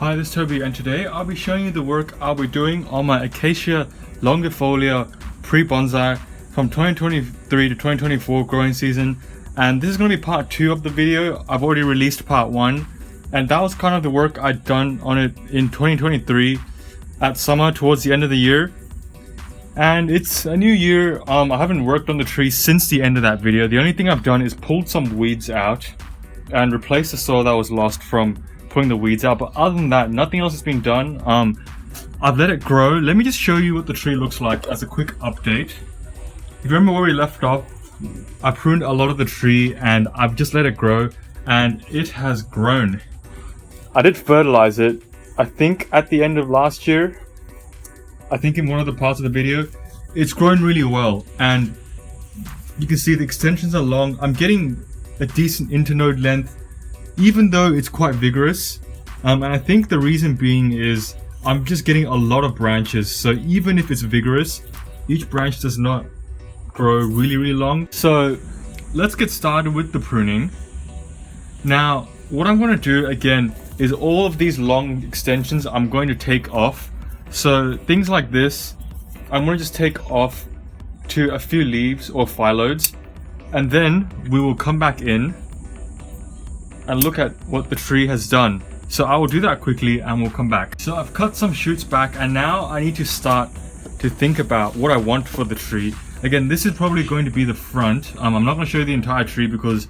Hi, this is Toby, and today I'll be showing you the work I'll be doing on my Acacia longifolia pre-bonsai from 2023 to 2024 growing season. And this is going to be part 2 of the video. I've already released part 1, and that was kind of the work I'd done on it in 2023 at summer towards the end of the year. And it's a new year. I haven't worked on the tree since the end of that video. The only thing I've done is pulled some weeds out and replaced the soil that was lost from pulling the weeds out, but other than that, nothing else has been done. I've let it grow. Let me just show you what the tree looks like as a quick update. If you remember where we left off, I pruned a lot of the tree and I've just let it grow, and it has grown. I did fertilize it, I think at the end of last year. I think in one of the parts of the video. It's grown really well, and you can see the extensions are long. I'm getting a decent internode length, even though it's quite vigorous, and I think the reason being is I'm just getting a lot of branches, so even if it's vigorous, each branch does not grow really long. So let's get started with the pruning. Now what I'm going to do again is all of these long extensions I'm going to take off. So things like this, I'm going to just take off to a few leaves or phyllodes, and then we will come back in and look at what the tree has done. So I will do that quickly and we'll come back. So I've cut some shoots back, and now I need to start to think about what I want for the tree. Again, this is probably going to be the front. I'm not going to show you the entire tree because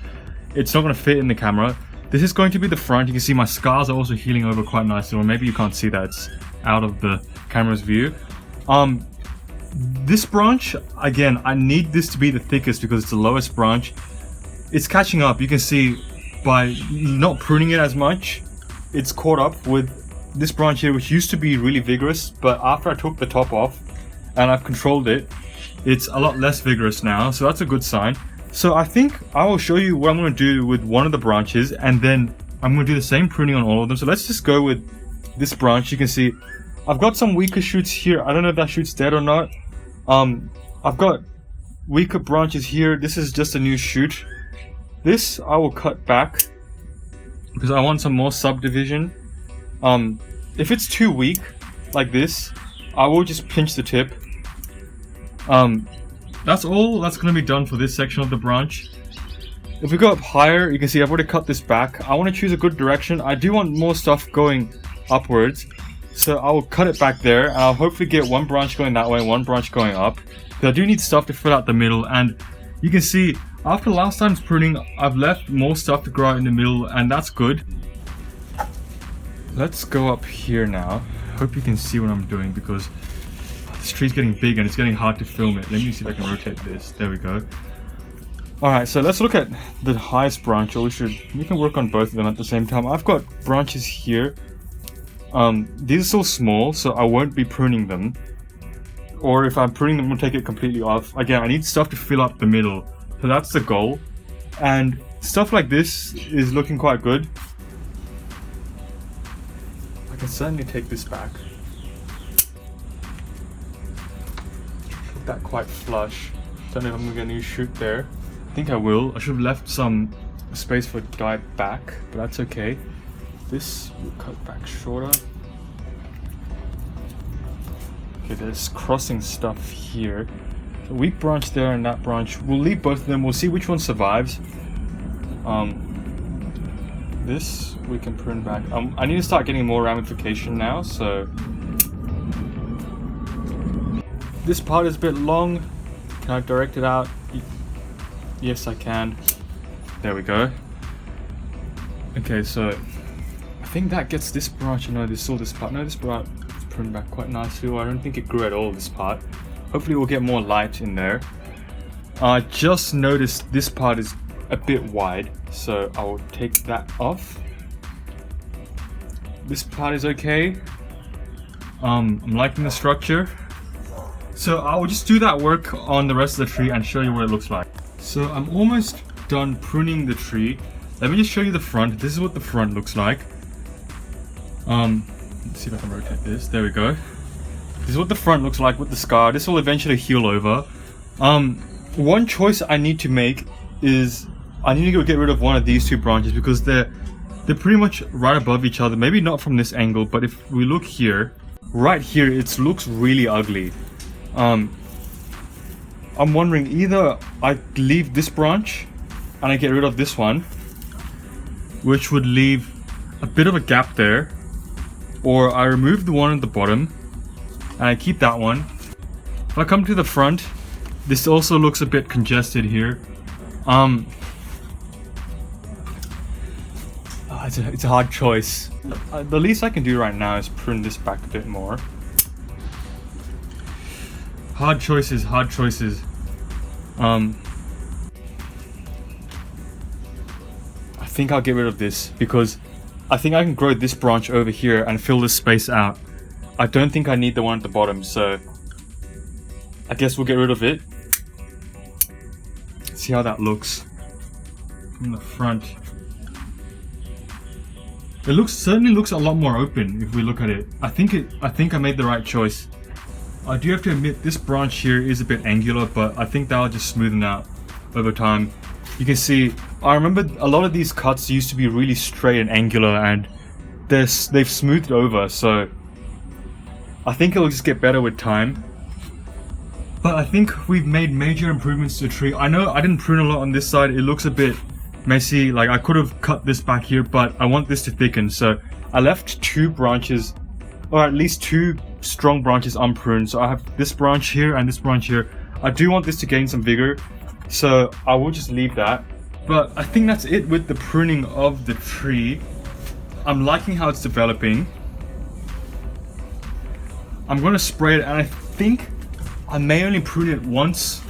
it's not going to fit in the camera. This is going to be the front. You can see my scars are also healing over quite nicely, or maybe you can't see that, it's out of the camera's view. This branch, again, I need this to be the thickest because it's the lowest branch. It's catching up. You can see by not pruning it as much, it's caught up with this branch here, which used to be really vigorous, but after I took the top off and I've controlled it, it's a lot less vigorous now, so that's a good sign. So I think I will show you what I'm going to do with one of the branches, and then I'm going to do the same pruning on all of them. So let's just go with this branch. You can see I've got some weaker shoots here. I don't know if that shoot's dead or not. I've got weaker branches here. This is just a new shoot. This I will cut back because I want some more subdivision. If it's too weak like this, I will just pinch the tip. That's all that's going to be done for this section of the branch. If we go up higher, you can see I've already cut this back. I want to choose a good direction. I do want more stuff going upwards, so I will cut it back there, and I'll hopefully get one branch going that way and one branch going up. But I do need stuff to fill out the middle, and you can see after last time's pruning, I've left more stuff to grow out in the middle, and that's good. Let's go up here now. Hope you can see what I'm doing because this tree's getting big and it's getting hard to film it. Let me see if I can rotate this. There we go. Alright, so let's look at the highest branch, or we can work on both of them at the same time. I've got branches here. These are still small, so I won't be pruning them. Or if I'm pruning them, I'm going to take it completely off. Again, I need stuff to fill up the middle. So that's the goal. And stuff like this is looking quite good. I can certainly take this back. Put that quite flush. Don't know if I'm going to get a new shoot there. I think I will. I should have left some space for dye back, but that's okay. This will cut back shorter. Okay, there's crossing stuff here. A weak branch there and that branch. We'll leave both of them. We'll see which one survives. This we can prune back. I need to start getting more ramification now, so this part is a bit long. Can I direct it out? Yes, I can. There we go. Okay, so I think that gets this branch. No, there's still this part. No, this part is pruned back quite nicely. Well, I don't think it grew at all, this part. Hopefully we'll get more light in there. I just noticed this part is a bit wide, so I will take that off. This part is okay. I'm liking the structure. So I will just do that work on the rest of the tree and show you what it looks like. So I'm almost done pruning the tree. Let me just show you the front. This is what the front looks like. Let's see if I can rotate this. There we go. This is what the front looks like with the scar. This will eventually heal over. One choice I need to make is I need to go get rid of one of these two branches because they're they're pretty much right above each other. Maybe not from this angle, but if we look here, right here, it looks really ugly. I'm wondering, either I leave this branch and I get rid of this one, which would leave a bit of a gap there, or I remove the one at the bottom and I keep that one. If I come to the front, this also looks a bit congested here. It's a hard choice. The least I can do right now is prune this back a bit more. Hard choices, hard choices. I think I'll get rid of this because I think I can grow this branch over here and fill this space out. I don't think I need the one at the bottom, so I guess we'll get rid of it. See how that looks from the front. It certainly looks a lot more open if we look at it. I think I made the right choice. I do have to admit this branch here is a bit angular, but I think that'll just smoothen out over time. You can see, I remember a lot of these cuts used to be really straight and angular, and they've smoothed over, so I think it'll just get better with time. But I think we've made major improvements to the tree. I know I didn't prune a lot on this side. It looks a bit messy. Like, I could have cut this back here, but I want this to thicken, so I left 2 branches, or at least 2 strong branches unpruned. So I have this branch here and this branch here. I do want this to gain some vigor, so I will just leave that. But I think that's it with the pruning of the tree. I'm liking how it's developing. I'm going to spray it, and I think I may only prune it once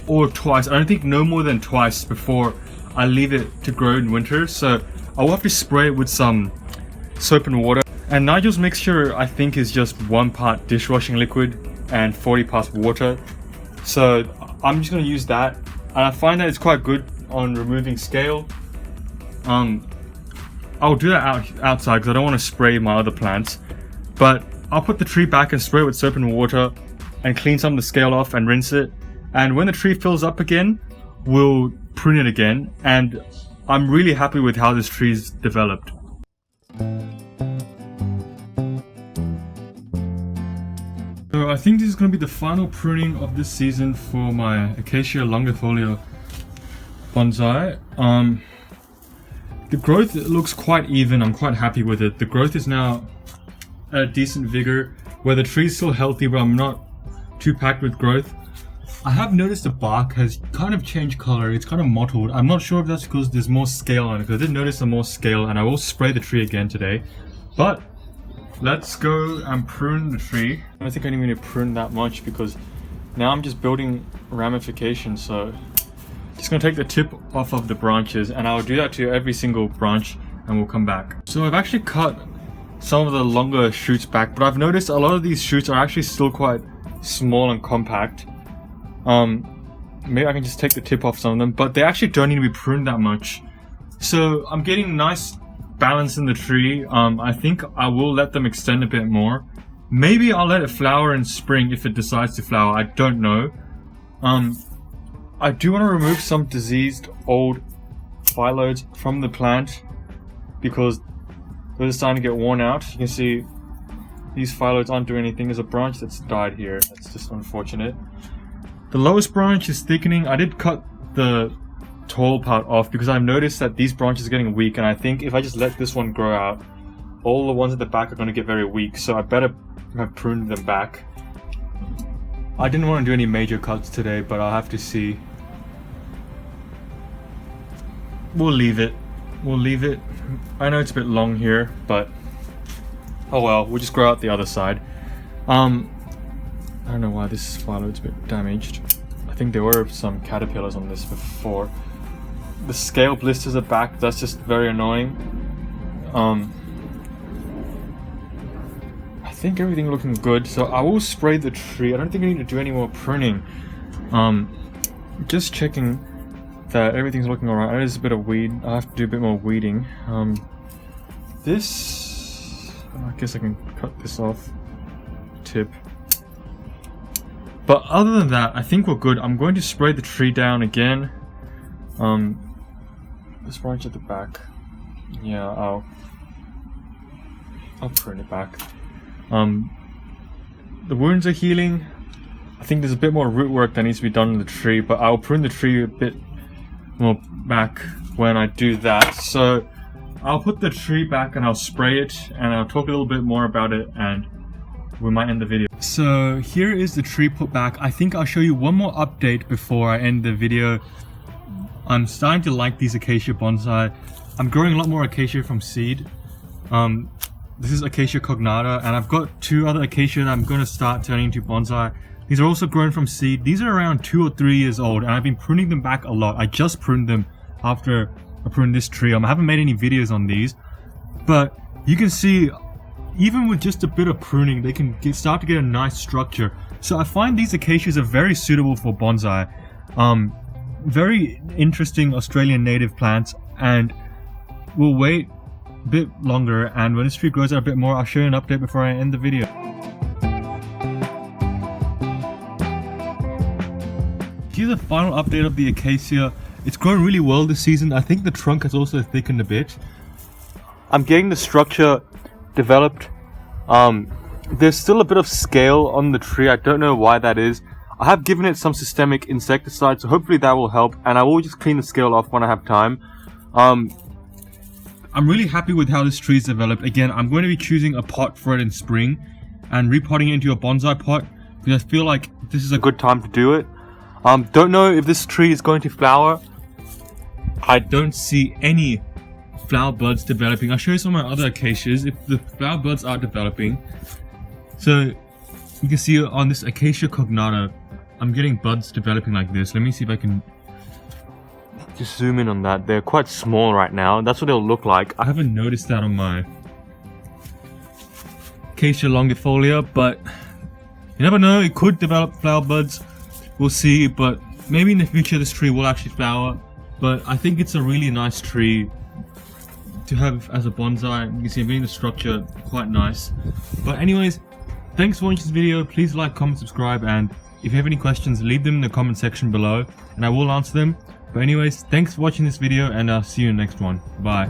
or twice. I don't think no more than twice before I leave it to grow in winter. So I will have to spray it with some soap and water. And Nigel's mixture, I think, is just 1 part dishwashing liquid and 40 parts water. So I'm just going to use that, and I find that it's quite good on removing scale. I'll do that outside because I don't want to spray my other plants. But I'll put the tree back and spray it with soap and water and clean some of the scale off and rinse it. And when the tree fills up again, we'll prune it again. And I'm really happy with how this tree's developed. So I think this is going to be the final pruning of this season for my Acacia longifolia bonsai. The growth looks quite even. I'm quite happy with it. The growth is now at a decent vigor, where the tree's still healthy, but I'm not too packed with growth. I have noticed the bark has kind of changed color. It's kind of mottled. I'm not sure if that's because there's more scale on it, because I did notice some more scale, and I will spray the tree again today. But let's go and prune the tree. I don't think I need to prune that much because now I'm just building ramifications, so just gonna take the tip off of the branches, and I'll do that to every single branch, and we'll come back. So I've actually cut some of the longer shoots back, but I've noticed a lot of these shoots are actually still quite small and compact. Maybe I can just take the tip off some of them, but they actually don't need to be pruned that much. So I'm getting nice balance in the tree. I think I will let them extend a bit more. Maybe I'll let it flower in spring if it decides to flower. I don't know. I do want to remove some diseased old phyllodes from the plant because they're starting to get worn out. You can see these phyllodes aren't doing anything. There's a branch that's died here. That's just unfortunate. The lowest branch is thickening. I did cut the tall part off because I've noticed that these branches are getting weak, and I think if I just let this one grow out, all the ones at the back are going to get very weak, so I better have pruned them back. I didn't want to do any major cuts today, but I'll have to see. We'll leave it. We'll leave it. I know it's a bit long here, but oh well, we'll just grow out the other side. I don't know why this phyllode's a bit damaged. I think there were some caterpillars on this before. The scale blisters are back. That's just very annoying. I think everything looking good, so I will spray the tree. I don't think I need to do any more pruning. Just checking that everything's looking alright. There's a bit of weed. I have to do a bit more weeding. This, I guess I can cut this off. Tip. But other than that, I think we're good. I'm going to spray the tree down again. This branch at the back. yeah, I'll prune it back. The wounds are healing. I think there's a bit more root work that needs to be done in the tree, but I'll prune the tree a bit more back when I do that. So I'll put the tree back and I'll spray it, and I'll talk a little bit more about it, and we might end the video. So here is the tree put back. I think I'll show you one more update before I end the video. I'm starting to like these acacia bonsai. I'm growing a lot more acacia from seed. This is Acacia cognata, and I've got 2 other acacia that I'm going to start turning into bonsai. These are also grown from seed. These are around 2 or 3 years old, and I've been pruning them back a lot. I just pruned them after I pruned this tree. I haven't made any videos on these, but you can see even with just a bit of pruning, they can start to get a nice structure. So I find these acacias are very suitable for bonsai. Very interesting Australian native plants, and we'll wait a bit longer, and when this tree grows out a bit more, I'll show you an update before I end the video. Here's the final update of the acacia. It's grown really well this season. I think the trunk has also thickened a bit. I'm getting the structure developed. There's still a bit of scale on the tree. I don't know why that is. I have given it some systemic insecticide, so hopefully that will help, and I will just clean the scale off when I have time. I'm really happy with how this tree is developed. Again, I'm going to be choosing a pot for it in spring and repotting it into a bonsai pot, because I feel like this is a good time to do it. Don't know if this tree is going to flower. I don't see any flower buds developing. I'll show you some of my other acacias if the flower buds are developing. So you can see on this Acacia cognata, I'm getting buds developing like this. Let me see if I can just zoom in on that. They're quite small right now. That's what they'll look like. I haven't noticed that on my Acacia longifolia, but you never know. It could develop flower buds. We'll see, but maybe in the future this tree will actually flower. But I think it's a really nice tree to have as a bonsai. You can see I'm getting the structure quite nice. But anyways, thanks for watching this video. Please like, comment, subscribe, and if you have any questions, leave them in the comment section below and I will answer them. But anyways, thanks for watching this video, and I'll see you in the next one. Bye.